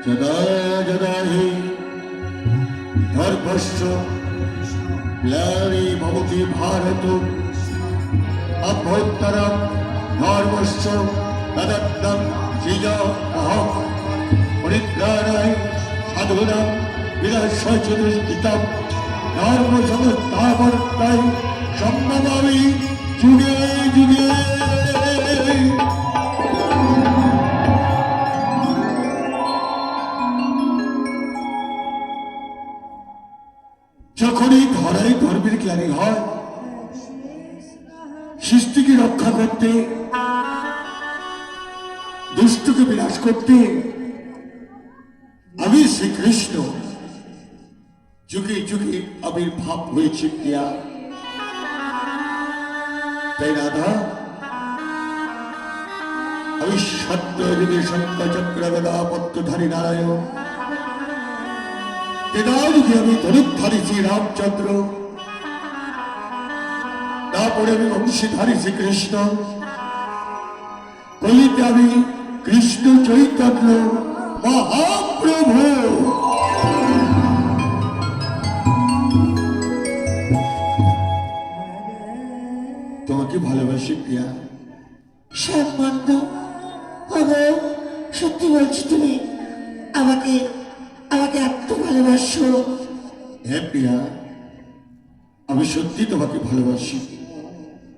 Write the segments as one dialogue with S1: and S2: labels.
S1: যদা যদা হি ধর্মস্য গ্লানি ভবতি ভারত অভ্যন্তরম ধর্মস্য তদত্তম সৃজোऽহং পরিত্রাণায় সাধুনাং বিনাশায় চ দুষ্কৃতম ধর্ম সংস্থাপনায় সম্ভবামি যুগে যুগে। যখনই ধরায় ধর্মের গ্লানি হয়, সৃষ্টিকে রক্ষা করতে, দুষ্টকে বিনাশ করতে আমি শ্রীকৃষ্ণ যুগে যুগে আবির্ভাব হয়েছে কিয়া। তাই রাধা, আমি সত্য যুগে সত্য চক্র গদা পত্রধারী নারায়ণ, যুগে আমি ধনুধারী শ্রী রামচন্দ্র, তারপরে আমি বংশীধারী শ্রীকৃষ্ণ, কলিতে আমি কৃষ্ণ চৈতন্য মহাপ্রভু। তোমাকে ভালোবাসি প্রিয়া।
S2: শ্যামবন্ধ, সত্যি বলছি তুমি আমাকে আমাকে এত ভালোবাসো?
S1: হ্যাঁ প্রিয়া, আমি সত্যি তোমাকে ভালোবাসি।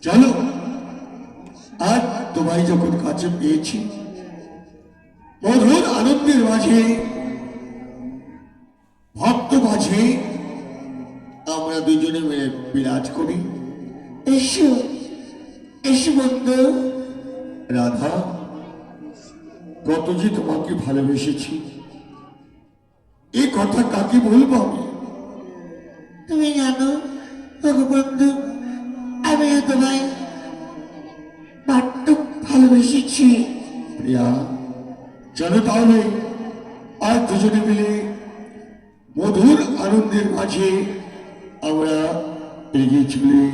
S1: চলো, আর তোমায় যখন কাছে পেয়েছি, মধুর আনন্দের মাঝে, ভক্ত মাঝে আমরা দুজনে মিলে বিরাজ করি।
S2: এসো এসো বন্ধু।
S1: রাধা, কত যে তোমাকে ভালোবেসেছি, এ কথা কাকে বলবো আমি?
S2: তুমি জানো বন্ধু, আমিও তোমায় বড্ড ভালোবেসেছি।
S1: প্রিয়া, চলো তাহলে আর দুজনে মিলে মধুর আনন্দের মাঝে আমরা এগিয়ে চলি।